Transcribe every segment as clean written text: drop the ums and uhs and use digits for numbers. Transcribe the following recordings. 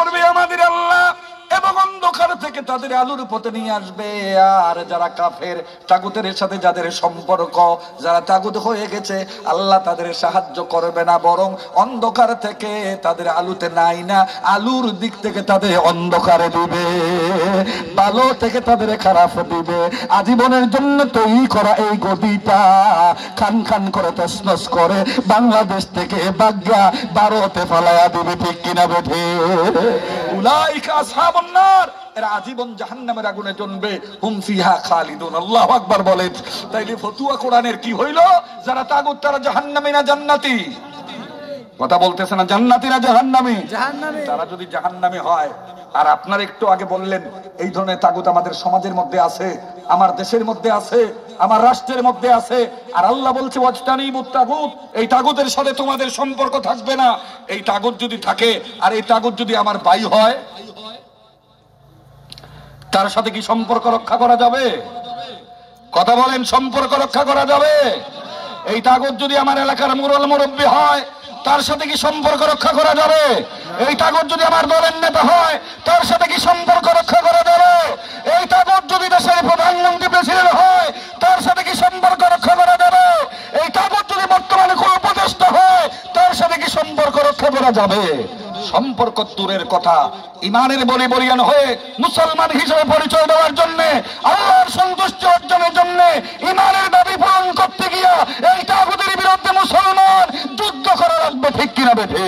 করবে আমাদের আল্লাহ, এবং অন্ধকার থেকে তাদের আলোর পথে নিয়ে আসবে। আর যারা কাফের, তাগুতের সাথে যাদের সম্পর্ক, যারা তাগুত হয়ে গেছে, আল্লাহ তাদের সাহায্য করবে না, বরং অন্ধকার থেকে তাদের আলোতে নাই না, আলোর দিক থেকে তাদের অন্ধকারে দিবে, ভালো থেকে তাদের খারাপ দিবে। আজীবনের জন্য তৈরি করা এই গদিটা খান খান করে তছনছ করে বাংলাদেশ থেকে বাগ্যা ভারতে ফালায়া দিবে। ঠিক কিনা বেঠে? উলাইকা আসহাবুন নার, এরা আজীবন জাহান্নামের আগুনে জ্বলবে। হুম ফিহা খালিদুন। আল্লাহু আকবার বলেন। তাইলে ফতুয়া কোরআনের কি হইল? যারা তাগুত তারা জাহান্নামী না জান্নাতি? কথা বলতেছে না, জান্নাতি না জাহান্নামী? জাহান্নামী। তারা যদি জাহান্নামী হয়, আর আপনার একটু আগে বললেন এই ধরনের তাগুত আমাদের সমাজের মধ্যে আছে, আমার দেশের মধ্যে আছে, আমার রাষ্ট্রের মধ্যে আছে, আর আল্লাহ বলছে ওয়াজতানিবুত তাগুত, এই তাগুতের সাথে তোমাদের সম্পর্ক থাকবে না। এই তাগুত যদি থাকে, আর এই তাগুত যদি আমার ভাই হয়, তার সাথে কি সম্পর্ক রক্ষা করা যাবে? কথা বলেন, সম্পর্ক রক্ষা করা যাবে? এই তাগুত যদি আমার এলাকার মুরল মুরব্বী হয়, তার সাথে কি সম্পর্ক রক্ষা করা যাবে? এই তাগুত যদি আমার দলের নেতা হয়, তার সাথে কি সম্পর্ক রক্ষা করা যাবে? এই তাগুত যদি দেশের প্রধানমন্ত্রী প্রেসিডেন্ট হয়, তার সাথে কি সম্পর্ক রক্ষা করা যাবে? এই তাগুত যদি বর্তমানে কোন উপদেষ্টা হয়, তার সাথে কি সম্পর্ক রক্ষা করা যাবে? সম্পর্ক দূরের কথা, ইমানের বলি বলিয়ান হয়ে মুসলমান হিসেবে পরিচয় দেওয়ার জন্য, আল্লাহর সন্তুষ্টি অর্জনের জন্য, ইমানের দাবি পূরণ করতে গিয়া এই তাগুতের বিরুদ্ধে মুসলমান যুদ্ধ করা লাগবে। ঠিক কিনা বেঠে?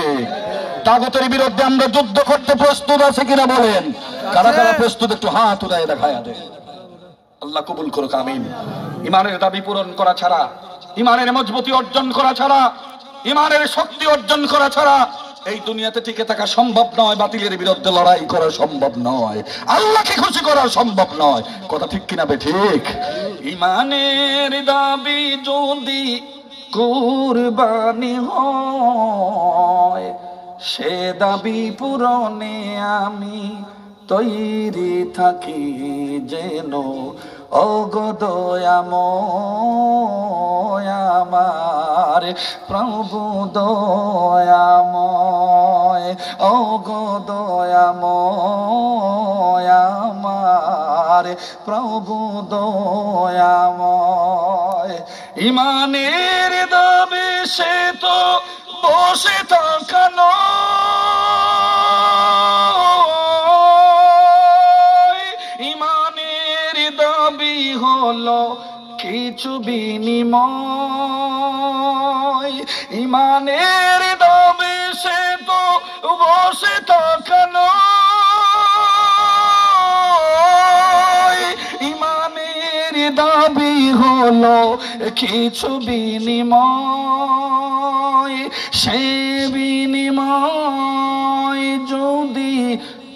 তাগুতের বিরুদ্ধে আমরা যুদ্ধ করতে প্রস্তুত আছে কিনা বলেন? কারা কারা প্রস্তুত একটু হাত উঠায় দেখায়া দেন। আল্লাহ কবুল করুক, আমিন। ইমানের দাবি পূরণ করা ছাড়া, ইমানের মজবুতি অর্জন করা ছাড়া, ইমানের শক্তি অর্জন করা ছাড়া এই দুনিয়াতে টিকে থাকা সম্ভব নয়। বাতিলের বিরুদ্ধে লড়াই করা সম্ভব নয়, আল্লাহকে খুশি করা সম্ভব নয়। কথা ঠিক কিনা বে ঠিক? ইমানের দাবি যদি কুরবানি হয়, সে দাবি পূরণে আমি তৈরি থাকি যেন। ওগো দয়াময় আমার প্রভু দয়াময়, ওগো দয়াময় আমার প্রভু দয়াময়। ইমানের দাবি সে তো বসে থাকানো, হলো কিছু বিনিময়। ইমানের দাবি সে তো বসে থাকানো, ইমানের দাবি হলো কিছু বিনিময়। সে বিনিময় যদি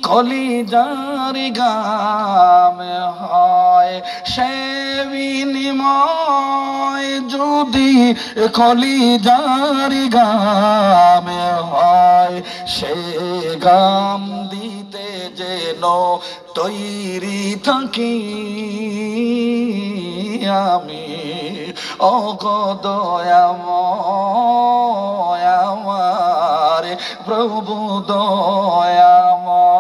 কলিজার গাম হয়, সে বিনিময় যদি কলিজার গাম হয়, সে গাম দিতে যেন তৈরি থাকি আমি। ওগো দয়াময় আমার প্রভু দয়াময়,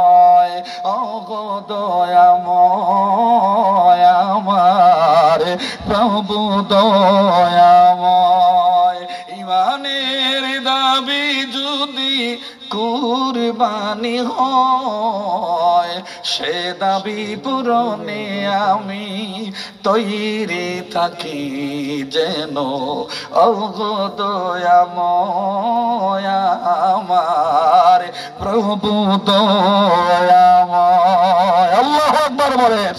ওগো দয়াময় আমার প্রভু দয়াময়। ইমানের দাবি যদি কুরবানি হয়, সে দাবি পূরণে আমি তৈরি থাকি যেন। ওগো দয়াময় আমার প্রভু দয়াময়। আল্লাহু আকবার বলেন।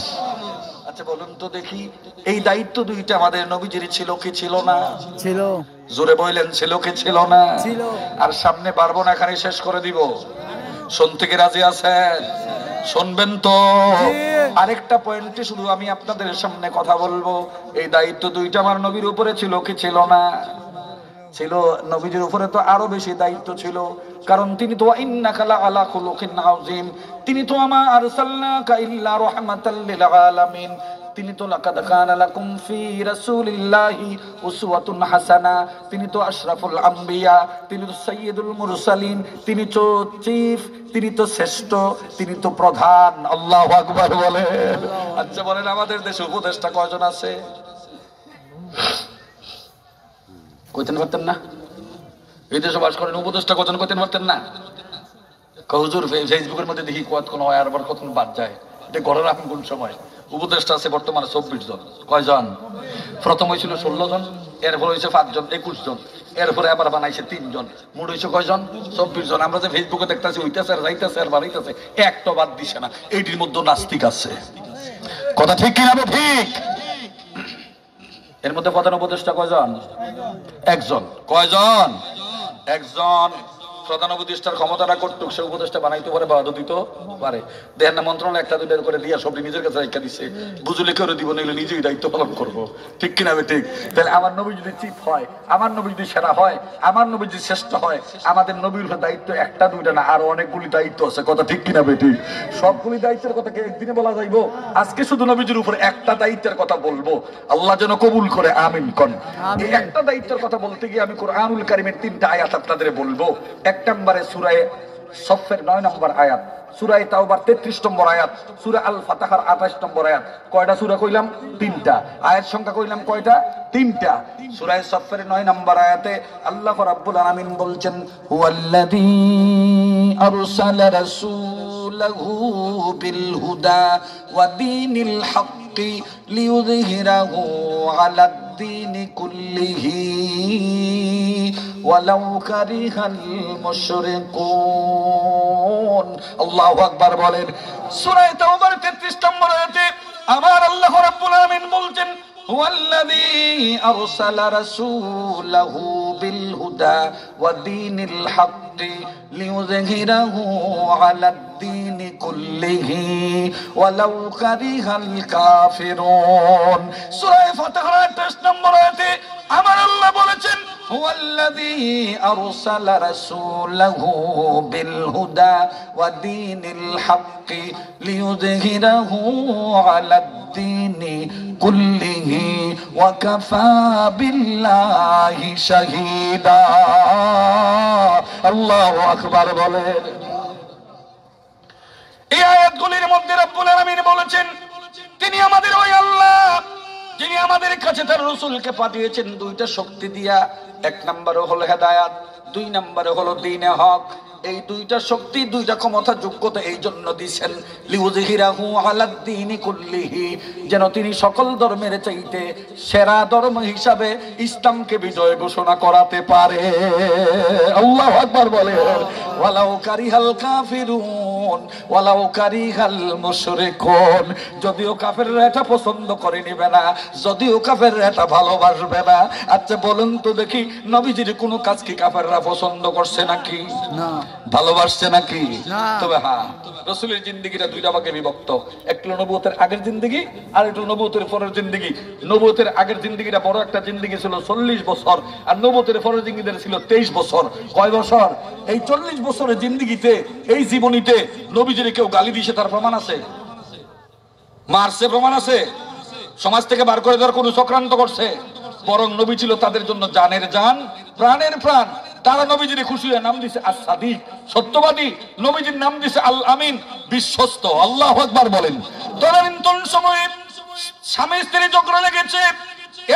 আচ্ছা বলুন তো দেখি, এই দায়িত্ব দুইটা আমাদের নবীজির ছিল কি ছিল না? ছিল। জোরে বললেন, ছিল কি ছিল না? ছিল। আর সামনে পারবো না, এখানে শেষ করে দিব। শুনতে কি রাজি আছেন? শুনবেন তো? আরেকটা পয়েন্টে শুধু আমি আপনাদের সামনে কথা বলবো। এই দায়িত্ব দুইটা আমার নবীর উপরে ছিল কি ছিল না? ছিল। নবীজির উপরে তো আরো বেশি দায়িত্ব ছিল, কারণ তিনি তো ইন্নাকা লাআলা খুলুকিন আযীম, তিনি তো আমা আরসালনাকা ইল্লা রাহমাতাল লিল আলামিন, তিনি তো লাকাদ কানা লাকুম ফি রাসূলিল্লাহি উসওয়াতুন হাসানা, তিনি তো আশরাফুল আম্বিয়া, তিনি তো সাইয়্যিদুল মুরসালিন, তিনি তো চিফ, তিনি তো শ্রেষ্ঠ, তিনি তো প্রধান। আল্লাহু আকবার বলেন। আচ্ছা বলেন, আমাদের দেশে উপদেষ্টা কয়জন আছে? কইতেন পারতেন না? এই দেশে বাস করেন, উপদেষ্টা কয়জন কইতেন পারতেন না? হুজুর ফেসবুকের মধ্যে দেখি কতক্ষণ হয় আর আবার কতক্ষণ বাদ যায়, এটা ঘরে রাখুন কোন সময়। উপদেষ্টা আছে বর্তমানে 24 জন। কয়জন? প্রথম হয়েছিল 16 জন, এরপর হয়েছে 5 জন, 21 জন, এরপরে আবার বানাইছে 3 জন, মোট হয়েছে কয়জন? 24 জন। আমরা যে ফেসবুকে দেখতেছি হইতেছে আর যাইতেছে আর বাড়াইতেছে, একটা বাদ দিছে না। এইটির মধ্যে নাস্তিক আছে, কথা ঠিক কিনা? ঠিক। এর মধ্যে প্রধান উপদেষ্টা কয়জন? একজন। কয়জন? একজন। প্রধান উপদেষ্টার ক্ষমতাটা কর্তৃক সে উপদেষ্টা বানাইতে পারে, বাধা দিতে পারে। দেখেন না মন্ত্রণালয় একটা দুইটা করে দিয়া সবটি নিজের কাছে রেখা দিচ্ছে, বুঝলে করে দিব, নইলে নিজেই দায়িত্ব পালন করবো। ঠিক কিনা? ঠিক। তাহলে আমার নবী যদি চিফ হয়, আমার নবী যদি সেরা হয়, আমার নবী যদি শ্রেষ্ঠ হয়, আমাদের নবীর দায়িত্ব একটা দুইটা না, আরো অনেকগুলি দায়িত্ব আছে। কথা ঠিক কিনা? ঠিক। সবগুলি দায়িত্বের কথা কি একদিনে বলা যাইবো? আজকে শুধু নবীজির উপর একটা দায়িত্বের কথা বলবো, আল্লাহ যেন কবুল করে, আমিন কোন। এই একটা দায়িত্বের কথা বলতে গিয়ে আমি কুরআনুল কারীমের 3টা আয়াত আপনাদের বলবো। এক নম্বরে সূরা সফের 9 নম্বর আয়াত, সূরা তাওবার 33 নম্বর আয়াত, সূরা আল ফাতহার 28 নম্বর আয়াত। কয়টা সূরা কইলাম? 3টা। আয়াত সংখ্যা কইলাম কয়টা? 3টা। সূরা সফের 9 নম্বর আয়াতে আল্লাহ রাব্বুল আলামিন বলছেন, হুয়াল্লাযী আরসালা রাসূলাহু বিল হুদা ওয়া দীনিল হাক্কি লিইয়ুযহিরাহু আলাদ দীনি কুল্লিহি ওয়ালাউ কারিহাল মুশরিকুন। আল্লাহু আকবার বলেন। সূরা তাওবার 33 নম্বর আয়াতে আমার আল্লাহ রাব্বুল আলামিন বলছেন, হুয়াল্লাযী আরসালা রাসূলাহু বিল হুদা ওয়া দীনিল হাক্কি লিইয়ুযহিরাহু আলাদ দীনি কুল্লিহি ওয়ালাউ কারিহাল কাফিরুন। সূরা ফাতিহার 28 নম্বর আয়াতে আমার আল্লাহ বলেছেন, হুয়াল্লাযী আরসালা রাসূলাহু বিল হুদা ওয়া দীনিল হাক্কি লিইয়ুযহিরাহু আলাদ দীনি কুল্লিহি ওয়া কাফা বিল্লাহি শাহীদা। আল্লাহু আকবার বলেন। এই আয়াতগুলির মধ্যে রব্বুল আলামিন বলেছেন, তিনি আমাদের ওই আল্লাহ যিনি আমাদের কাছে তার রাসূলকে পাঠিয়েছেন 2টা শক্তি দিয়া। 1 নম্বরে হলো হেদায়েত, 2 নম্বরে হলো দ্বীনে হক। এই 2টা শক্তি, 2টা ক্ষমতা, যোগ্যতা এই জন্য দিয়েছেন, লিউযহিরাহু আলাদ দীনি কুল্লিহি, যেন তিনি সকল ধর্মের চাইতে সেরা ধর্ম হিসাবে ইসলামকে বিজয় ঘোষণা করাতে পারে। আল্লাহু আকবার বলে। ওয়ালাউ কারিহাল কাফিরুন ওয়ালাউ কারিহাল মুশরিকুন। যদিও কাফেররা এটা পছন্দ করে নিবে না, যদিও কাফেররা এটা ভালোবাসবে না। আচ্ছা বলুন তো দেখি, নবীজির কোনো কাজ কি কাফেররা পছন্দ করছে নাকি? না। ভালোবাসছে নাকি? তবে হ্যাঁ, রাসূলের জিন্দেগিটা 2টা ভাগে বিভক্ত। একটা নবুয়তের আগের জিন্দেগি, আর একটা নবুয়তের পরের জিন্দেগি। নবুয়তের আগের জিন্দেগিটা বড় একটা জিন্দেগি ছিল 40 বছর, আর নবুয়তের পরের জিন্দেগিটা ছিল 23 বছর। কয় বছর? এই 40 বছরের জিন্দেগিতে, এই জীবনীতে নবীজির কেউ গালি দিয়েছে তার প্রমাণ আছে? মারছে প্রমাণ আছে? সমাজ থেকে বার করে দেওয়ার কোন চক্রান্ত করছে? বরং নবী ছিল তাদের জন্য জানের জান, প্রাণের প্রাণ। তারা নবীজির খুশি হয়ে নাম দিছে আস-সাদিক, সত্যবাদী। নবীজির নাম দিছে আল আমিন, বিশ্বস্ত। আল্লাহু আকবার বলেন। তদানীন্তন সময়ে স্বামী স্ত্রী ঝগড়া লেগেছে,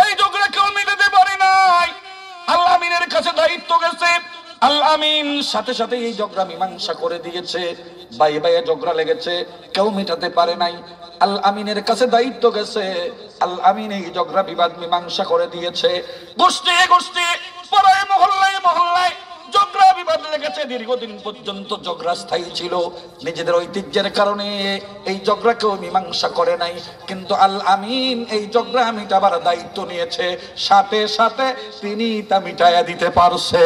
এই ঝগড়া কেউ মিটাতে পারে নাই। আল আমিনের কাছে দায়িত্ব গেছে, আল আমিন সাথে সাথে এই ঝগড়া মীমাংসা করে দিয়েছে। ভাই ভাইয়ে ঝগড়া লেগেছে, কেউ মিটাতে পারে নাই। আল আমিনের কাছে দায়িত্ব গেছে, আল আমিন এই ঝগড়া বিবাদ মীমাংসা করে দিয়েছে। গোষ্ঠী গোষ্ঠী, পাড়ায় মহল্লায় মহল্লায় ঝগড়া বিবাদ লেগেছে, দীর্ঘদিন পর্যন্ত ঝগড়া স্থায়ী ছিল। নিজেদের ঐতিহ্যের কারণে এই ঝগড়া কেউ মীমাংসা করে নাই, কিন্তু আল আমিন এই ঝগড়া মিটাবার দায়িত্ব নিয়েছে, সাথে সাথে তিনি তা মিটাইয়া দিতে পারছে।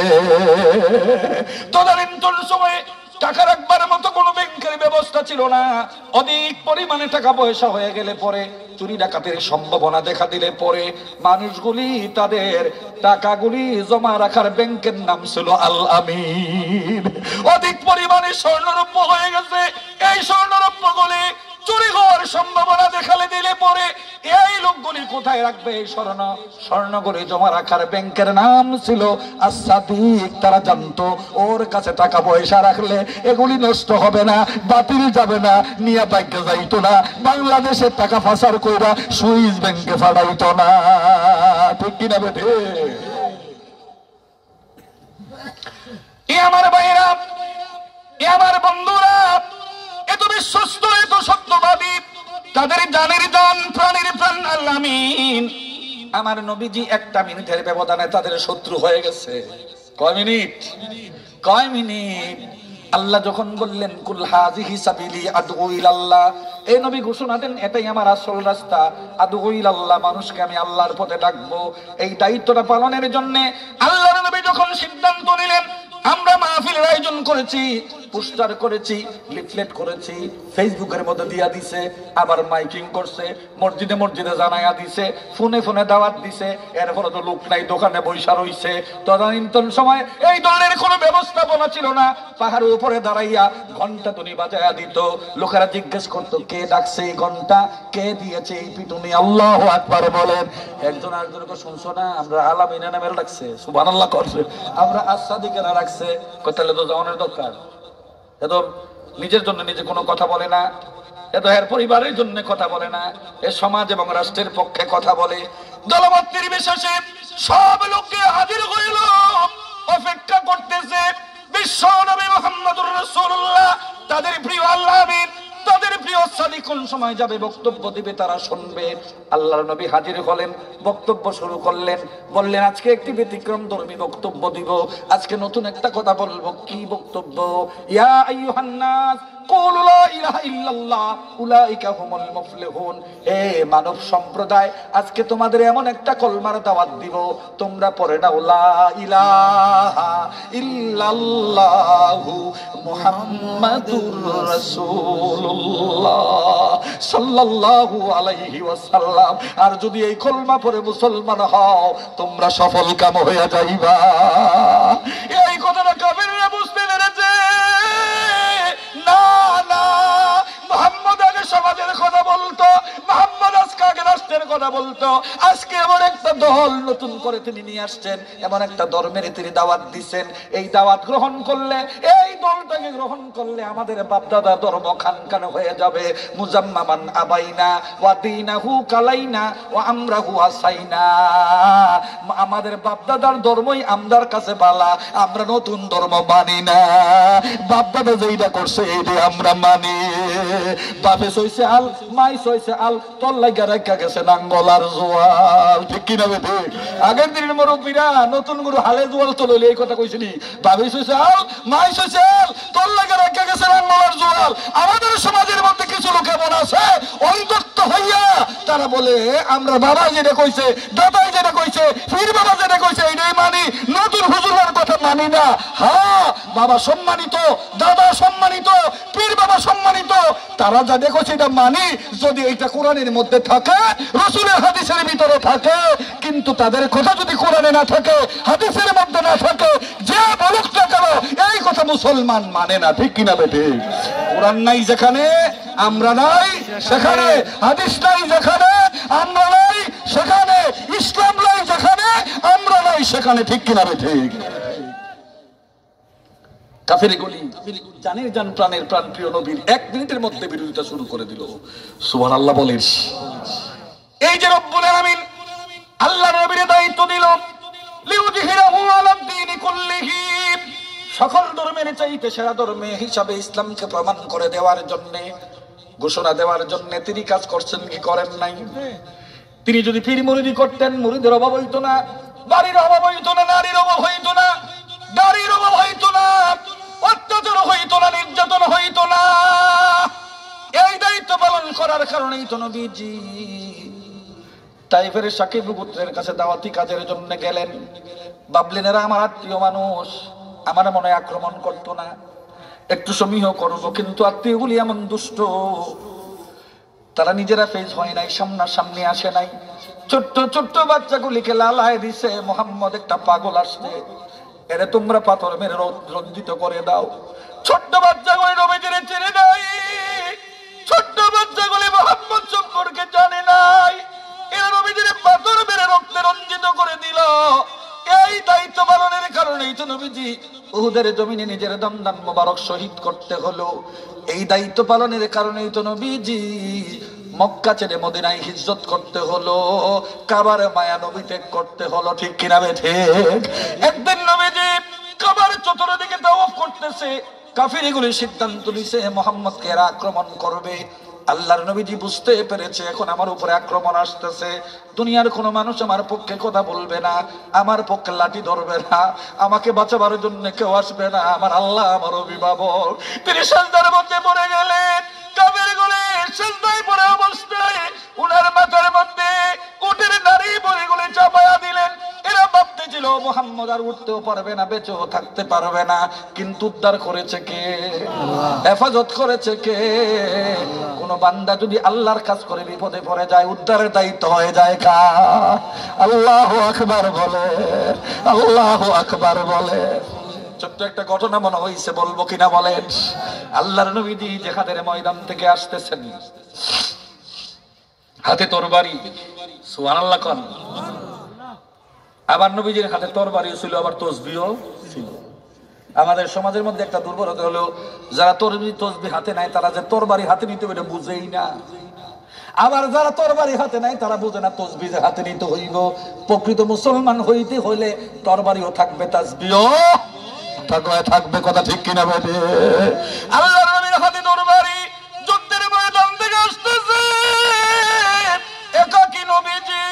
তদানীন্তন সময়ে টাকা রাখবার মতো কোনো ব্যাংকের ব্যবস্থা ছিল না। অধিক পরিমাণে টাকা পয়সা হয়ে গেলে পরে, চুরি ডাকাতির সম্ভাবনা দেখা দিলে পরে, মানুষগুলি তাদের টাকাগুলি জমা রাখার ব্যাংকের নাম ছিল আল আমিন। অধিক পরিমাণে স্বর্ণরৌপ্য হয়ে গেছে, এই স্বর্ণরৌপ্যগুলি চুরি হওয়ার সম্ভাবনা দেখালে দিলে পরে কোথায় রাখবে এই স্বর্ণ? স্বর্ণগুলি জমা রাখার ব্যাংকের নাম ছিল আস-সাদিক। তারা জানতো ওর কাছে টাকা পয়সা রাখলে এগুলি নষ্ট হবে না, বাতিল যাবে না, নিয়ে ব্যাংকে যাইতো না, বাংলাদেশের টাকা পাচার কইরা সুইস ব্যাংকে ফাটাইতো না। ঠিক কিনা বেঠে? আমার ভাইরা, আমার বন্ধুরা, এত বিশ্বস্ত, এত সত্যবাদী, তাদের জানের জান, প্রাণের প্রাণ আল্লাহ আমিন। আমার নবীজি একটা মিনিটের ব্যবধানে তাদের শত্রু হয়ে গেছে। কয় মিনিট? কয় মিনিট? আল্লাহ যখন বললেন কুল হাযিহি সাবিলি আদউ ইলাল্লাহ, এই নবী ঘোষণা দেন এটাই আমার আসল রাস্তা, আদউ ইলাল্লাহ, মানুষকে আমি আল্লাহর পথে ডাকবো। এই দায়িত্বটা পালনের জন্য আল্লাহর নবী যখন সিদ্ধান্ত নিলেন, আমরা মাহফিলের আয়োজন করেছি, পোস্টার করেছি, লিফলেট করেছি, ফেসবুকের মধ্যে দিয়া দিছে, আবার মাইকিং করছে, মসজিদে মসজিদে জানায়া দিছে, ফোনে ফোনে দাওয়াত দিছে, এরপরে তো লোক নাই, দোকানে বৈশা রইছে। তদানীন্তন সময় এই দলের কোনো ব্যবস্থাপনা ছিল না, পাহাড়ের উপরে দাঁড়াইয়া ঘন্টা তুনি বাজায়া দিত, লোকেরা জিজ্ঞেস করতো কে ডাকছে এই ঘন্টা, কে দিয়েছে এই পিটুনি? আল্লাহু আকবার বলেন। একজন আরেকজনকে শুনছো না, আমরা আলামিনা নামের ডাকছে, সুবহানাল্লাহ করছে, আমরা আস-সাদিকেরা রাখছে, তাহলে তো যাওয়ানোর দরকার। এত নিজের জন্য নিজে কোনো কথা বলে না, এত এর পরিবারের জন্য কথা বলে না, এ সমাজ এবং রাষ্ট্রের পক্ষে কথা বলে। দলমত নির্বিশেষে সব লোককে হাজির হইল, অপেক্ষা করতেছে বিশ্ব নবী মুহাম্মদুর রাসূলুল্লাহ, তাদের প্রিয় আল্লাহ আমিন, তাদের প্রিয় সাদিক কোন সময় যাবে, বক্তব্য দিবে, তারা শুনবে। আল্লাহর নবী হাজির হলেন, বক্তব্য শুরু করলেন, বললেন আজকে একটি ব্যতিক্রম ধর্মী বক্তব্য দিব, আজকে নতুন একটা কথা বলবো। কি বক্তব্য? ইয়া আইয়ুহান নাস কুলু লা ইলাহা ইল্লাল্লাহ উলাইকা হুমুল মুফলিহুন। হে মানব সম্প্রদায়, আজকে তোমাদের এমন একটা কলমার দাওয়াত দিব, তোমরা পড়ে নাও লা ইলাহা ইল্লাল্লাহু মুহাম্মাদুর রাসূলুল্লাহ সাল্লাল্লাহু আলাইহি ওয়াসাল্লাম। আর যদি এই কলমা পড়ে মুসলমান হও, তোমরা সফল কাম হয়ে যাইবা। এই কথাটা কাফিররা বুঝতে পেরেছে। না না, মুহাম্মদ আগে সমাজের কথা বলতো, মুহাম্মদ আজকে আগে রাষ্ট্রের কথা বলতো। আজকে এমন একটা দল নতুন করে তিনি নিয়ে আসছেন, এমন একটা ধর্মের তিনি দাওয়াত দিচ্ছেন। এই দাওয়াত গ্রহণ করলে, এই দলটাকে গ্রহণ করলে আমাদের বাপদাদা ধর্ম খানখান হয়ে যাবে। মুজাম্মামান আবাইনা ওয়া দীনাহু কালাইনা ওয়া আমরাহু আসাইনা। আমাদের বাপদাদার ধর্মই আমদার কাছে বালা, আমরা নতুন ধর্ম মানি না। বাপদাদা যেইটা করছে এইটা আমরা মানি। বাপে সইছে আল, মাই সইছে আল, তোর লাগা রেখা গেছে নাঙ্গল আর জোয়াল। ঠিক কিনা বেঠে? আগের দিনের মুরব্বীরা নতুন গুরু হালে জোয়াল তো লইলে এই কথা কইছিনি, বাপে সইছে আল, মাই সইছে আল, তোর লাগা রেখা গেছে নাঙ্গল আর জোয়াল। আমাদের সমাজের মধ্যে কিছু লোক এমন আছে অন্তত হইয়া তারা বলে আমরা বাবা যেটা কইছে, দাদাই যেটা কইছে, পীর বাবা যেটা কইছে এটাই মানি, নতুন হুজুরের কথা মানি না। হ্যাঁ, বাবা সম্মানিত, দাদা সম্মানিত, পীর বাবা সম্মানিত, তারা যা দেখো সেটা মানি, যদি এইটা কোরআনের মধ্যে থাকে, রাসূলের হাদিসের ভিতরে থাকে। কিন্তু তাদের কথা যদি কোরআনে না থাকে, হাদিসের মধ্যে না থাকে, যে বলুক না কেন এই কথা মুসলমান মানে না। ঠিক কিনা বেটে? কোরআন নাই যেখানে আমরা নাই সেখানে, হাদিস নাই যেখানে আমরা নাই সেখানে, ইসলাম নাই যেখানে আমরা নাই সেখানে। ঠিক কিনা বেটে? কাফেরগুলি জানের জান, প্রাণের প্রাণ, প্রিয় নবীর 1 মিনিটের মধ্যে বিরোধিতা শুরু করে দিল। সুবহানাল্লাহ বলেন। এই যে রব্বুল আলামিন আল্লাহ নবীর দায়িত্ব দিল, লিউযহিরাহু আলাদ দীনি কুল্লিহি, সকল ধর্মের চাইতে সেরা ধর্মে হিসাবে ইসলামকে প্রমাণ করে দেওয়ার জন্য, ঘোষণা দেওয়ার জন্য তিনি কাজ করছেন কি করেন নাই? তিনি যদি পীর মুরিদি করতেন, মুরিদের অভাব হইতো না, বাড়ির অভাব হইতো না, নারীর অভাব হইতো না, গাড়ির অভাব হইতো না, অত্যাচার হইতো না, নির্যাতন হইতো না। এই দায়িত্ব পালন করার কারণেই তো নবীজি তাইফের সাকিব গোত্রের কাছে দাওয়াতি কাজের জন্য গেলেন। ভাবলেন এরা আমার আত্মীয় মানুষ, আমার মনে আক্রমণ করতো না, একটু সমীহ করবো। কিন্তু আত্মীয়গুলি এমন দুষ্ট, তারা নিজেরা ফেজ হয় নাই, সামনাসামনি আসে নাই। ছোট্ট ছোট্ট বাচ্চাগুলিকে লালায় দিছে, মুহাম্মদ একটা পাগল আসছে, এরে তোমরা পাথর মেরে রঞ্জিত করে দাও। ছোট্ট বাচ্চাগুলি নবীজিরে চেনে নাই, ছোট্ট বাচ্চাগুলি মুহাম্মদ সম্পর্কে জানে নাই, এরা নবীজিরে নবীজি উহুদের জমিনে নিজের দন্দান মোবারক শহীদ করতে হলো। এই দায়িত্ব পালনের কারণেই তো নবীজি মক্কা ছেড়ে মদিনায় হিজরত করতে হলো, কাবার মায়া নবী ত্যাগ করতে হলো। ঠিক কিনা ঠিক? একদিন নবীজি কাবার চতুর্দিকে তাওয়াফ করতেছে, কাফিরগুলো সিদ্ধান্ত নিছে মুহাম্মদকে এরা আক্রমণ করবে। আল্লাহর নবীজি বুঝতে পেরেছে এখন আমার উপরে আক্রমণ আসতেছে, দুনিয়ার কোনো মানুষ আমার পক্ষে কথা বলবে না, আমার পক্ষে লাঠি ধরবে না, আমাকে বাঁচাবার জন্য কেউ আসবে না, আমার আল্লাহ আমার অভিভাবক। তিনি সিজদার মধ্যে পড়ে গেলেন। কাফিরগুলো সিজদায় পড়ে অবস্থায় উনার মাথার মধ্যে উটের নারী বলিগুলো চাপায়া দিলেন। এরা ভাবতেছিল মুহাম্মদ আর উঠতেও পারবে না, বেঁচেও থাকতে পারবে না, কিন্তু উদ্ধার করেছে কে? হেফাজত করেছে কে? কোন বান্দা যদি আল্লাহর কাজ করে বিপদে পড়ে যায়, উদ্ধারের দায়িত্ব হয়ে যায় কার? আল্লাহু আকবার বলে, আল্লাহু আকবার বলে। ছোট্ট একটা ঘটনা মনে হইছে, বলবো কিনা বলেন? আল্লাহর নবীজি জিহাদের ময়দান থেকে আসতেছেন, হাতে তরবারি, সুবহানাল্লাহ কোন। আবার নবীজির হাতে তরবারিও ছিল, আবার তসবিহও ছিল। আমাদের সমাজের মধ্যে একটা দুর্বলতা হলো, যারা তসবিহ হাতে নাই তারা যে তরবারি হাতে নিতে হবে বুঝেই না। আবার যারা তরবারি হাতে নাই তারা বুঝে না তসবিহ হাতে নিতে হইব। প্রকৃত মুসলমান হইতে হইলে তরবারিও থাকবে, তাসবিহও থাকবে। কথা ঠিক কিনা বলে? আল্লাহর নবীর হাতে তরবারি, যুদ্ধের ময়দান থেকে আসতেছে একাকী নবীজি।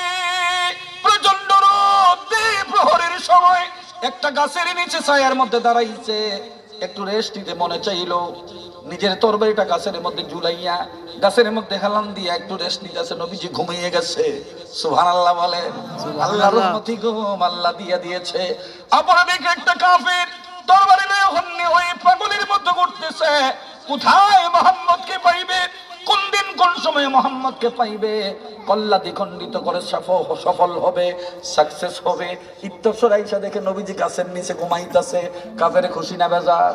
প্রচন্ড রোদে প্রহরের সময় একটা গাছের নিচে ছায়ার মধ্যে দাঁড়াইছে, একটু রেস্ট নিতে মনে চাইলো। নিজের তরবারিটা গাছের মধ্যে ঝুলাইয়া গাছের মধ্যে হেলান দিয়ে একটু রেস্ট নিতেছে। নবীজি ঘুমিয়ে গেছে। সুবহানাল্লাহ বলেন। আল্লাহর রহমতি ঘুম আল্লাহ দিয়ে দিয়েছে। অপরদিকে একটা কাফির তরবারি নিয়ে হন্যে হয়ে পাগলের মধ্যে ঘুরতেছে, কোথায় মুহাম্মদকে পাইবে, কোন দিন কোন সময়ে মুহাম্মদকে পাইবে, কল্লা দ্বিখণ্ডিত করে সফল হবে, সাকসেস হবে। ইত্তরসর আইসা দেখে নবীজি গাছের নিচে ঘুমাইতেছে। কাফের খুশি না বেজার?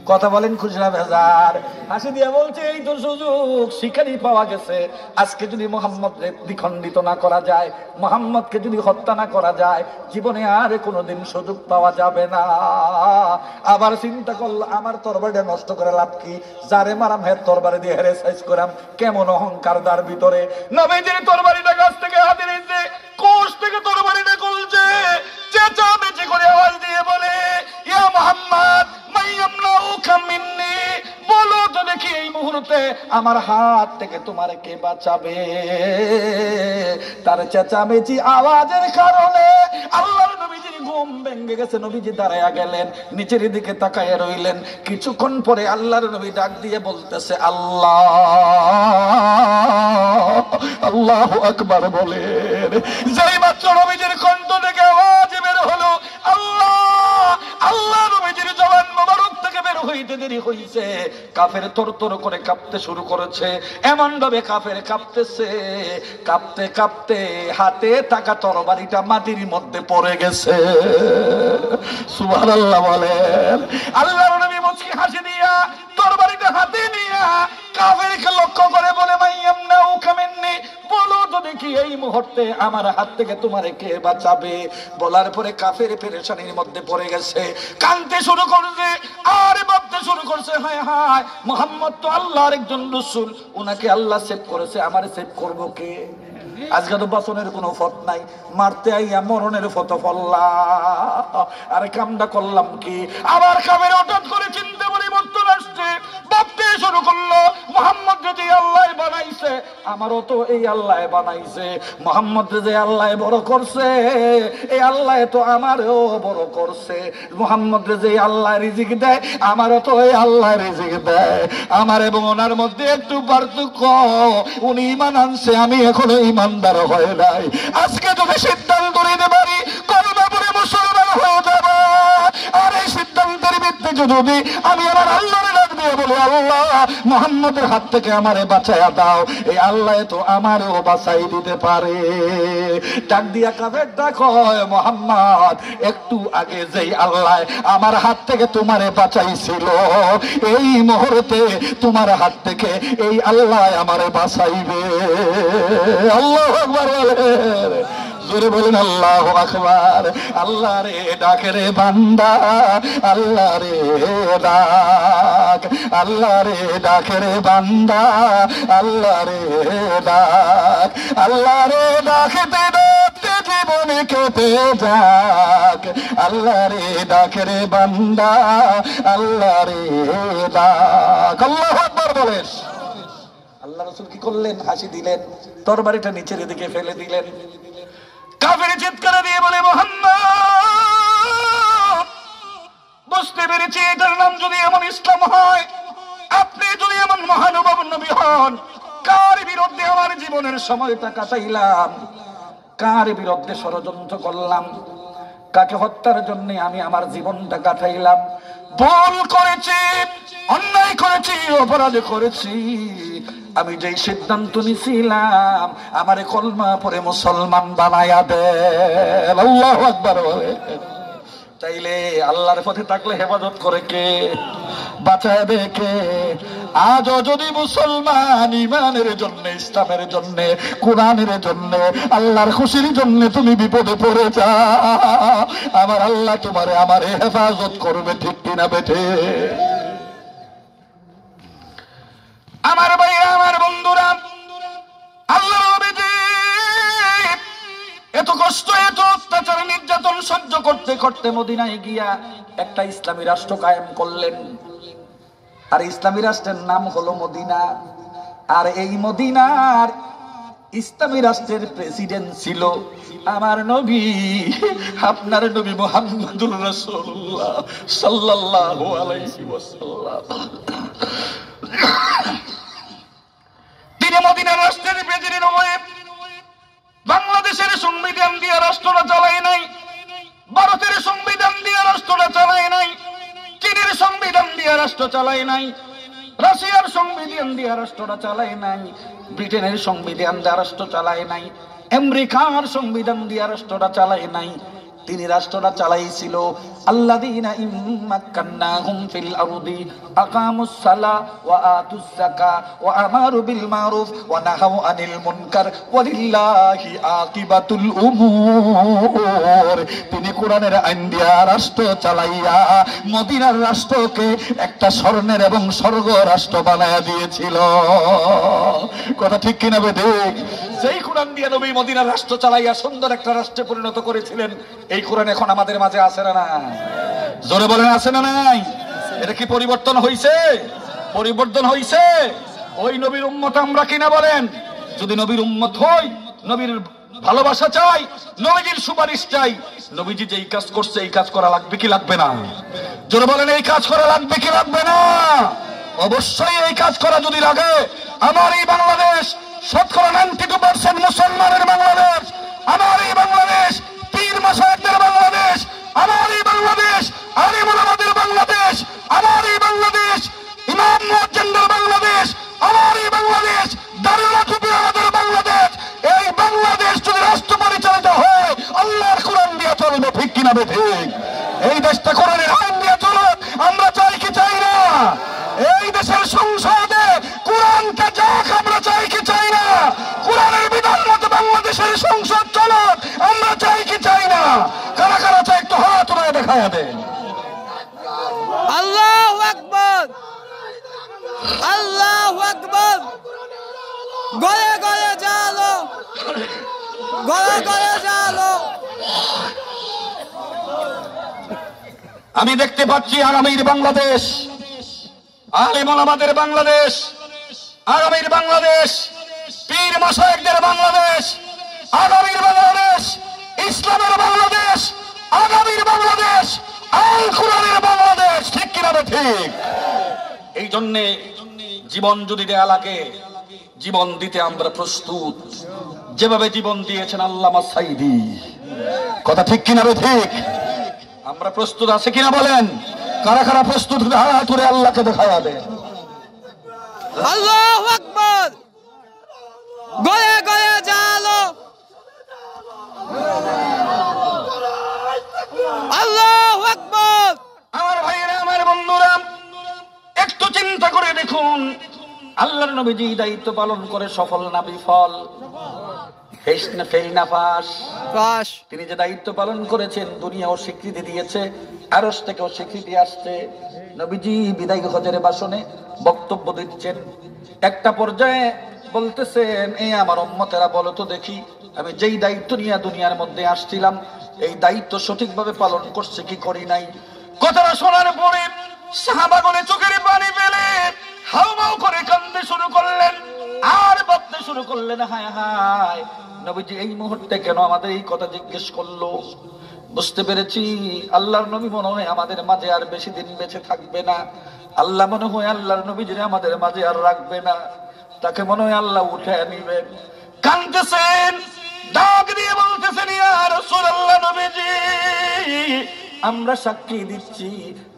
কথা বলেন, খুশি না বেজার? হাসি দিয়ে বলছে এই তো সুযোগ, শিকারি পাওয়া গেছে। আজকে যদি মুহাম্মদকে দ্বিখণ্ডিত না করা যায়, মুহাম্মদকে যদি হত্যা না করা যায়, জীবনে আর কোনোদিন সুযোগ পাওয়া যাবে না। আবার চিন্তা করলো আমার তরবারিটা নষ্ট করে লাভ কি, যারে মারাম হের তরবারি দিয়ে হেরে সাইজ করাম। কেমন অহংকার তার ভিতরে। নবীজির তরবারিটা গাছ থেকে হাতে নিচ্ছে, কোষ থেকে তরবারিটা খুলছে, চেঁচামেচি করে আওয়াজ দিয়ে বলে ইয়া মুহাম্মদ মাইয়ামনাউকা মিন্নি, বলো তো দেখি এই মুহূর্তে আমার হাত থেকে তোমার কে বাঁচাবে। তার চেঁচামেচি আওয়াজের কারণে আল্লাহর নবীজির ঘুম ভেঙে গেছে। নবীজি দাঁড়ায়া গেলেন, নিচের দিকে তাকায় রইলেন। কিছুক্ষণ পরে আল্লাহর নবী ডাক দিয়ে বলতেছে আল্লাহ, আল্লাহু আকবার বলেন। যেই মাত্র নবীজির কণ্ঠ থেকে আওয়াজ বের হলো আল্লাহ, আল্লাহ নবীজির জবান মোবারক থেকে বের হইতে দেরি হইছে। কাফের থরথর করে কাঁপতে শুরু করেছে। এমন ভাবে কাফের কাঁপতেছে, কাঁপতে কাঁপতে হাতে থাকা তরবারিটা মাটির মধ্যে পড়ে গেছে। সুবহানাল্লাহ বলেন। আল্লাহর নবী মুচকি হাসি দিয়া তরবারিটা হাতে নিয়া কাফেরকে লক্ষ্য করে বলে মাইয়ামনাউকা মিন্নি, বলো তো দেখি এই মুহূর্তে আমার হাত থেকে তোমারে কে বাঁচাবে। বলার পরে কাফের পেরেশানির মধ্যে পড়ে গেছে, কাঁদতে শুরু করছে আর ভাবতে শুরু করছে হায় হায়, মুহাম্মদ তো আল্লাহর একজন রাসূল, উনাকে আল্লাহ সেভ করেছে, আমারে সেভ করবো কে? আজকে তো বাসনের কোনো ফত নাই, মারতে আইয়া মরণের ফত ফল্লা। আরে কামটা করলাম কি? আবার কাফের হঠাৎ করে চিন্তা পরিবর্তন আসছে, ভাবতে শুরু করলো মুহাম্মদ যদি আল্লাহ বানাইছে, আমারও তো এই আল্লাহ বানাইছে। মুহাম্মদ যে আল্লাহ বড় করছে, এই আল্লাহ তো আমারও বড় করছে। মুহাম্মদ যে আল্লাহ রিজিক দেয়, আমারও তো এই আল্লাহ রিজিক দেয়। আমার এবং ওনার মধ্যে একটু পার্থক্য, উনি ঈমান আনছে, আমি এখনো ঈমানদার হয় নাই। আজকে যদি সিদ্ধান্ত নিতে পারি কলমা পড়ে মুসলমান হয়ে যাব, আর এই সিদ্ধান্তের ভিত্তিতে যদি আমি আমার আল্লাহর ডাক দিয়ে বলি আল্লাহ মুহাম্মদের হাত থেকে আমারে বাঁচায়া দাও, এই আল্লাহ তো আমারও বাঁচাই দিতে পারে। ডাক দিয়া কাফের ডাক হয় মুহাম্মদ, একটু আগে যেই আল্লাহ আমার হাত থেকে তোমারে বাঁচাইছিল, এই মুহূর্তে তোমার হাত থেকে এই আল্লাহ আমারে বাঁচাইবে। আল্লাহু আকবার বলেন। জোরে বলেন আল্লাহু আকবার। আল্লাহ রে ডাকে রে বান্দা, আল্লাহ রে ডাক, আল্লাহ রে ডাকে রে বান্দা, আল্লাহ রে ডাক, আল্লাহ রে ডাকতে ডাকতে জীবন কেটে যাক, আল্লাহ রে ডাকে রে বান্দা, আল্লাহ রে ডাক। আল্লাহু আকবার বলেন। আল্লাহ রাসূল কি করলেন? হাসি দিলেন, তরবারিটা নিচের দিকে ফেলে দিলেন। কাফের চিৎকার দিয়ে বলে, মুহাম্মদ, বুঝতে পেরেছি এটার নাম যদি এমন ইসলাম হয়, আপনি যদি এমন মহানুভব নবী হন, কার বিরুদ্ধে আমার জীবনের সময়টা কাটাইলাম, কার বিরুদ্ধে ষড়যন্ত্র করলাম, কাকে হত্যার জন্য আমি আমার জীবনটা কাটাইলাম। ভুল করেছি, অন্যায় করেছি, অপরাধ করেছি, আমি যেই সিদ্ধান্ত নিছিলাম আমারে কলমা পড়ে মুসলমান বানায়া দেন। আল্লাহু আকবার বলে। চাইলে আল্লাহর পথে থাকলে হেফাজত করে কে, বাঁচাবে কে? আজও যদি মুসলমান ইমানের জন্য, ইসলামের জন্য, কোরআনের জন্য, আল্লাহর খুশির জন্য তুমি বিপদে পড়ে যাও, আমার আল্লাহ তোমারে আমারে হেফাজত করবে, ঠিক কিনা বেঠে? আমার ভাইরা, আমার বন্ধুরা, আল্লাহ এত কষ্ট, এত অত্যাচার, নির্যাতন সহ্য করতে করতে মদিনায় গিয়া একটা ইসলামী রাষ্ট্র কায়েম করলেন। আর ইসলামী রাষ্ট্রের নাম হলো মদিনা। আর এই মদিনার ইসলামী রাষ্ট্রের প্রেসিডেন্ট ছিল আমার নবী, আপনার নবী মুহাম্মদুর রাসূলুল্লাহ সাল্লাল্লাহু আলাইহি ওয়াসাল্লাম। তিনি মদিনার রাষ্ট্রের প্রেসিডেন্ট হয়ে বাংলাদেশের সংবিধান দিয়ে রাষ্ট্রটা চালায় নাই, ভারতের সংবিধান দিয়ে রাষ্ট্রটা চালায় নাই, চীনের সংবিধান দিয়ে রাষ্ট্র চালায় নাই, রাশিয়ার সংবিধান দিয়ে রাষ্ট্রটা চালায় নাই, ব্রিটেনের সংবিধান দিয়ে রাষ্ট্র চালায় নাই, আমেরিকার সংবিধান দিয়ে রাষ্ট্রটা চালায় নাই। তিনি রাষ্ট্রটা চালাইছিল আল্লাযীনা ইম্মাক্কান্নাহুম ফিল আরদি আকামুস সালাহ ওয়া আতুজ যাকাত ওয়া আমারু বিল মারুফ ওয়া নাহাউ আনিল মুনকার ওয়ালিল্লাহি আকিবাতুল উমুর। তিনি কোরআনের আইন দিয়া রাষ্ট্র চালাইয়া মদিনার রাষ্ট্রকে একটা স্বর্ণের এবং স্বর্গ রাষ্ট্র বানায়া দিয়েছিল। কথা ঠিক কিনা বেঠিক? যেই কোরআন দিয়ে নবী মদিনার রাষ্ট্র চালাইয়া সুন্দর একটা রাষ্ট্রে পরিণত করেছিলেন, এই কোরআন এখন আমাদের মাঝে আছে না নাই? জোরে বলেন, আছে না নাই? এটা কি পরিবর্তন হইছে? পরিবর্তন হইছে। ওই নবীর উম্মত আমরা কিনা বলেন? যদি নবীর উম্মত হই, নবীর ভালোবাসা চাই, নবীজির সুপারিশ চাই, নবীজি যেই কাজ করছে এই কাজ করা লাগবে কি লাগবে না? জোরে বলেন, এই কাজ করা লাগবে কি লাগবে না? অবশ্যই এই কাজ করা যদি লাগে। আমার এই বাংলাদেশ শতকরা 92% মুসলমানের বাংলাদেশ, আমার এই বাংলাদেশ পীর মাশায়েখদের বাংলাদেশ, আমার এই বাংলাদেশ আলিম ওলামাদের বাংলাদেশ, আমার এই বাংলাদেশ ইমাম মুয়াজ্জিনদের বাংলাদেশ, আমার এই বাংলাদেশ দারুল উলুমের বাংলাদেশ। এই বাংলাদেশ যদি রাষ্ট্র পরিচালিত হয় আল্লাহর কোরআন দিয়ে চলবে, ঠিক কিনা বেঠিক? এই দেশটা কোরআনের আইন দিয়ে চলুক, আমরা চাই কি চাই না? এই দেশের সংসদে কোরআনকে যাক, আমরা চাই কি চাই না? কোরআনের বিধান মতো বাংলাদেশের সংসদ চলুক, আমরা চাই কি চাই না? কারা কারা চাই একটু হাত উঠায় দেখায়া দেন। আল্লাহু আকবার, আল্লাহু আকবার। গলে গলে জালো, গলে গলে জালো। আমি দেখতে পাচ্ছি আগামীর বাংলাদেশ, আলিম ওলামাদের বাংলাদেশ, আগামীর বাংলাদেশ পীর মাশায়েখদের বাংলাদেশ, আগামীর বাংলাদেশ ইসলামের বাংলাদেশ, আগামীর বাংলাদেশ আল কোরআনের বাংলাদেশ, ঠিক কিনা ঠিক? এই জন্যে জীবন যদি দেয়া লাগে, জীবন দিতে আমরা প্রস্তুত, যেভাবে জীবন দিয়েছেন আল্লামা সাঈদী। কথা ঠিক কিনা ঠিক? আমরা প্রস্তুত আছে কিনা বলেন? কারা কারা প্রস্তুত? হাত তুলে আল্লাহকে দেখায়া দেন। আল্লাহু আকবার। গলে গলে জালো, আল্লাহু আকবার। আমার ভাইয়েরা, আমার বন্ধুরা, একটু চিন্তা করে দেখুন আল্লাহর নবীজি দায়িত্ব পালন করে সফল না বিফল? ফেল না পাস। পাশ। তিনি যে দায়িত্ব পালন করেছেন দুনিয়াও স্বীকৃতি দিয়েছে, আরশ থেকেও স্বীকৃতি আসছে। নবীজি বিদায় হজের ভাষণে বক্তব্য দিচ্ছেন, একটা পর্যায়ে বলতেছেন, এই আমার উম্মতেরা বলো তো দেখি, আমি যেই দায়িত্ব নিয়ে দুনিয়ার মধ্যে আসছিলাম এই দায়িত্ব সঠিকভাবে পালন করছে কি করি নাই। কথাটা শোনার পরে সাহাবাগণে চোখের পানি ফেলে হাউমাউ করে কাঁদতে শুরু করলেন, আর ভাবতে শুরু করলেন, হায় হায় নবীজি এই মুহূর্তে কেন আমাদের এই কথা জিজ্ঞেস করলো। বুঝতে পেরেছি আল্লাহর নবী মনে হয় আমাদের মাঝে আর বেশি দিন বেঁচে থাকবে না। আল্লাহ মনে হয় আল্লাহর নবীজিরে আমাদের মাঝে আর রাখবে না, তাকে মনে হয় আল্লাহ উঠে নিবেন। কাঁদতেছেন, ডাক দিয়ে বলতেছেন, ইয়া রাসূলুল্লাহ, নবীজি আমরা সাক্ষী দিচ্ছি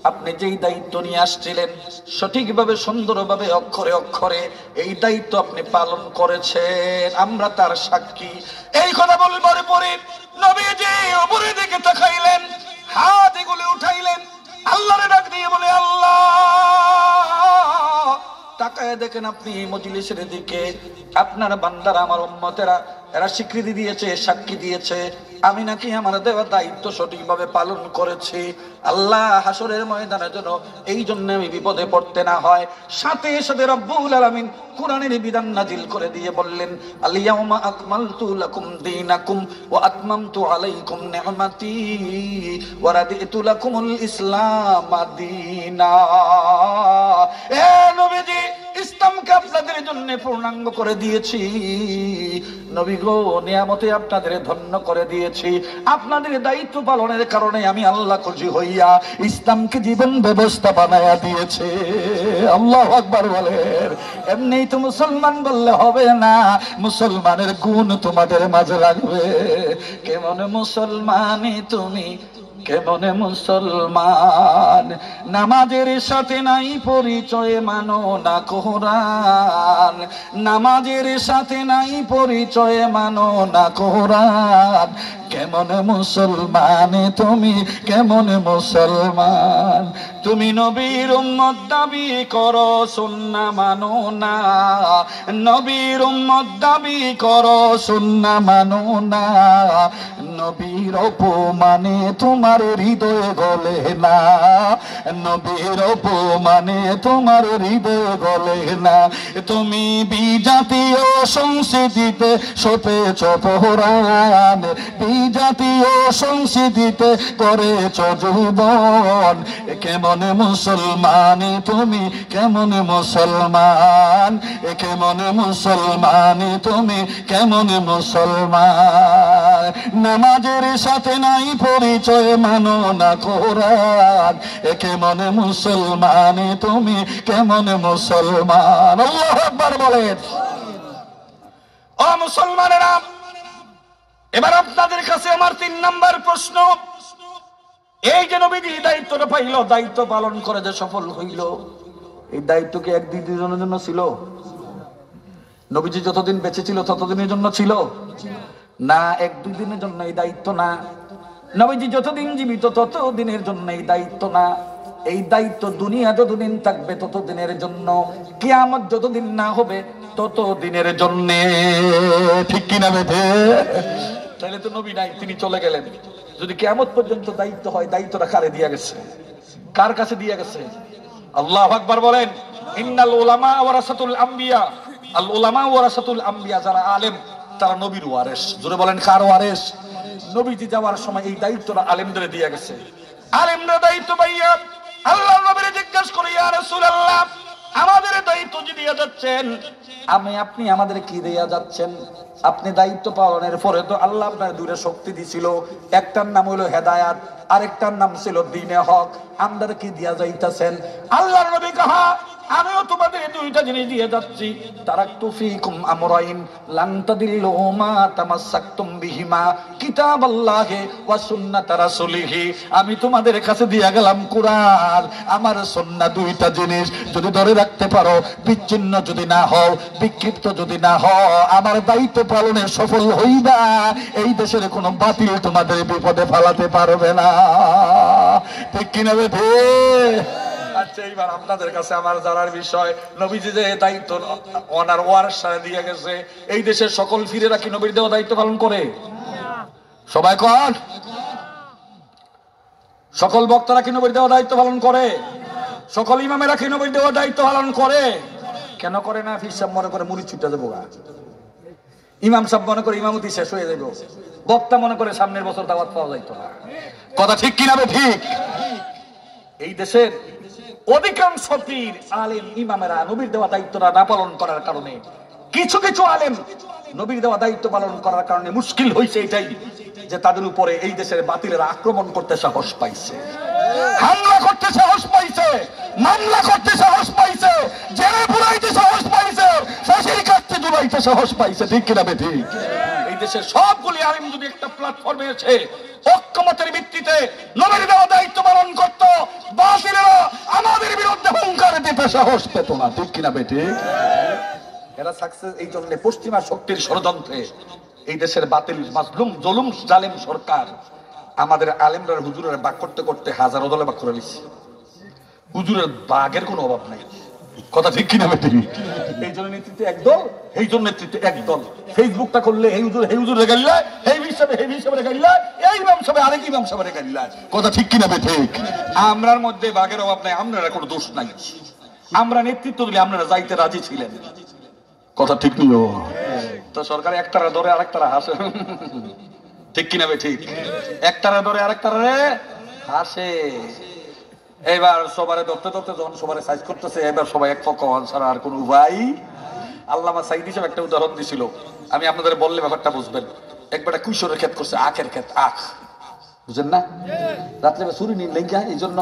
আপনি যেই দায়িত্ব নিয়ে আসছিলেন সঠিকভাবে সুন্দরভাবে অক্ষরে অক্ষরে এই দায়িত্ব আপনি পালন করেছেন, আমরা তার সাক্ষী। এই কথা বলবার পরে নবীজি উপরের দিকে তাকাইলেন, হাত এগুলো উঠাইলেন, আল্লাহরে ডাক দিয়ে বলে, আল্লাহ তাকায় দেখেন আপনি মজলিসের দিকে, আপনার বান্দারা আমার উম্মতেরা এরা স্বীকৃতি দিয়েছে, সাক্ষী দিয়েছে আমি নাকি আমার দেওয়া দায়িত্ব সঠিকভাবে পালন করেছি। আল্লাহ হাসরের ময়দানে যেন এই জন্য আমি বিপদে পড়তে না হয়। সাথে সাথে রব্বুল আলামিন কোরআনের বিধান নাজিল করে দিয়ে বললেন, আল ইয়াউমা আকমালতু লাকুম দীনাকুম ওয়া আতমামতু আলাইকুম নি'মাতি ওয়া রাদিতু লাকুমুল ইসলাম দীনা। এ নবীজি ইসলামকে আপনাদের জন্য পূর্ণাঙ্গ করে দিয়েছি, নবী গো নিয়ামতে আপনাদের ধন্য করে দিয়েছি। আপনাদের দায়িত্ব পালনের কারণে আমি আল্লাহ খুশি হইয়া ইসলামকে জীবন ব্যবস্থা বানায়া দিয়েছে। আল্লাহু আকবার বলেন। এমনি তো মুসলমান বললে হবে না, মুসলমানের গুণ তোমাদের মাঝে লাগবে। কেমন মুসলমানই তুমি, কেমন মুসলমান, নামাজের সাথে নাই পরিচয় মানো না কোরআন, নামাজের সাথে নাই পরিচয় মানো না কোরআন। কেমন মুসলমান তুমি, কেমন মুসলমান, তুমি নবীর উম্মত দাবি করো সুন্নাহ মানো না, নবীর উম্মত দাবি করো সুন্নাহ মানো না, নবীর অপমানে তোমার হৃদয় গলে না, নবীর অপমানে তোমার হৃদয় গলে না। তুমি বিজাতীয় সংস্কৃতিতে সপেছ পরাণ, বিজাতীয় সংস্কৃতিতে করেছ জীবন। কেমন মুসলমান তুমি, কেমন মুসলমান, কেমন মুসলমান তুমি, কেমন মুসলমান, নামাজের সাথে নাই পরিচয় মানো না কোরআন। কেমন মুসলমান তুমি, কেমন মুসলমান। আল্লাহু আকবার বলেন। ও মুসলমানেরা, এবার আপনাদের কাছে আমার 3 নাম্বার প্রশ্ন। এই যে নবীজি দায়িত্বটা পাইল, দায়িত্ব পালন করে যে সফল হইল, এই দায়িত্ব কি 1-2 দিনের জন্য ছিল? নবীজি যতদিন বেঁচে ছিল ততদিনের জন্য ছিল না, 1-2 দিনের জন্য এই দায়িত্ব না। নবীজি যতদিন জীবিত ততদিনের জন্য এই দায়িত্ব না। এই দায়িত্ব দুনিয়া যতদিন থাকবে ততদিনের জন্য, কিয়ামত যতদিন না হবে ততদিনের জন্য। ঠিক কিনা বেঠে? তাহলে তো নবী নাই, তিনি চলে গেলেন। যদি কিয়ামত পর্যন্ত দায়িত্ব হয়, দায়িত্বটা কারে দিয়া গেছে? কার কাছে দিয়া গেছে? আল্লাহু আকবার বলেন। ইন্নাল উলামা ওয়ারাসাতুল আম্বিয়া, আল উলামা ওয়ারাসাতুল আম্বিয়া, যারা আলেম তারা নবীর ওয়ারিস। জোরে বলেন, কার ওয়ারিস? নবীজি যাওয়ার সময় এই দায়িত্বটা আলেমদের দিয়া গেছে। আলেমরা দায়িত্ব পাইয়া আল্লাহর নবীরে জিজ্ঞাসা করে, ইয়া রাসূলুল্লাহ, আমাদের দায়িত্ব যে দিয়ে যাচ্ছেন, আপনি আমাদের কি দিয়া যাচ্ছেন? আপনি দায়িত্ব পালনের পরে তো আল্লাহ আপনার 2টা শক্তি দিছিল, একটার নাম হলো হেদায়াত, আরেকটার নাম ছিল দ্বীনে হক। আমরা কি দিয়া যাইতাছেন? আল্লাহর নবী কহা, আমিও তোমাদের 2টা জিনিস দিয়ে যাচ্ছি। তারাকতু ফীকুম আমরাইন লান তাদিল্লু মা তামাসসাকতুম বিহিমা কিতাবাল্লাহি ওয়া সুন্নাত রাসূলিহি। আমি তোমাদের কাছে দিয়া গেলাম কোরআন, আমার সুন্নাহ, 2টা জিনিস যদি ধরে রাখতে পারো, বিচ্ছিন্ন যদি না হও, বিক্ষিপ্ত যদি না হও, আমার দায়িত্ব পালনে সফল হইবা। এই দেশের কোনো বাতিল তোমাদের বিপদে ফেলাতে পারবে না। ঠিক কিনা বেঠে? আচ্ছা এইবার আপনাদের কাছে আমার জানার বিষয়, নবীজি যে দায়িত্ব ওনার ওয়ারসায় দিয়ে গেছে, এই দেশের সকল ফিরেরা কি নবীর দেওয়া দায়িত্ব পালন করে? সবাই কন, সকল বক্তারা কি নবীর দেওয়া দায়িত্ব পালন করে? সকল ইমামেরা কি নবীর দেওয়া দায়িত্ব পালন করে? কেন করে না? ফির সাহেব মনে করে মুড়ি ছুটে দেবো, ইমাম সাহেব মনে করে ইমামতি শেষ হয়ে যাবে, বক্তা মনে করে সামনের বছর দাওয়াত পাওয়া যাইতো না। কথা ঠিক কিনা বে ঠিক? এই দেশের অধিকাংশ পীর আলেম ইমামেরা নবীর দেওয়া দায়িত্বটা না পালন করার কারণে, কিছু কিছু আলেম নবীর দেওয়া দায়িত্ব পালন করার কারণে মুশকিল হয়েছে এটাই যে তাদের উপরে এই দেশের বাতিলেরা আক্রমণ করতে সাহস পাইছে, হামলা করতে সাহস পাইছে, মামলা করতে সাহস পাইছে, জেলে পুরাইতে সাহস পাইছে, ফাঁসির কাটতে ডুবাইতে সাহস পাইছে। ঠিক কিনা বে ঠিক? এই দেশের সবগুলি আলেম যদি একটা প্ল্যাটফর্মে এসে ঐক্যমতের ভিত্তিতে নবীর দেওয়া দায়িত্ব পালন করত, বাতিলেরা আমাদের বিরুদ্ধে হুঙ্কার দিতে সাহস পেত না। ঠিক কিনা বে ঠিক? এরা সাকসেস এই জন্য পশ্চিমা শক্তির ষড়যন্ত্রে এই দেশের বাতিল মাজলুম জুলুম জালেম সরকার আমাদের আলেমরা হুজুরের বাগ করতে করতে হাজারো দলে বাগ করে দিচ্ছে। হুজুরের বাগের কোনো অভাব নাই। কথা ঠিক কিনা বেটি? এই জন্য নেতৃত্বে একদল, এই জন্য নেতৃত্বে একদল। ফেসবুকটা করলে এই হুজুর রেগাইলা, এই হিসাবে রেগাইলা, এই ইমাম সাহেব আরেক ইমাম সাহেব রেগাইলা। কথা ঠিক কিনা বে ঠিক? আমরার মধ্যে বাগের অভাব নাই, আপনারা কোনো দোষ নাই। আমরা নেতৃত্ব দিলে আপনারা যাইতে রাজি ছিলেন। কথা ঠিক নিও তো সরকার একটারা ধরে আরেকটারা হাসে। ঠিক কিনা বে ঠিক? একটারা ধরে আরেকটারা হাসে। এবার সবারে ধরতে ধরতে যখন সবারে সাইজ করতেছে, এবার সবাই এক পক্ষ ছাড়া আর কোন উপায়। আল্লামা সাইদ হিসেবে একটা উদাহরণ দিছিল, আমি আপনাদের বললে ব্যাপারটা বুঝবেন। একবার কুশোরের ক্ষেত করছে, আখের ক্ষেত, আখ বুঝেন না, রাত্রে চুরি নিন লেঙ্গা, এই জন্য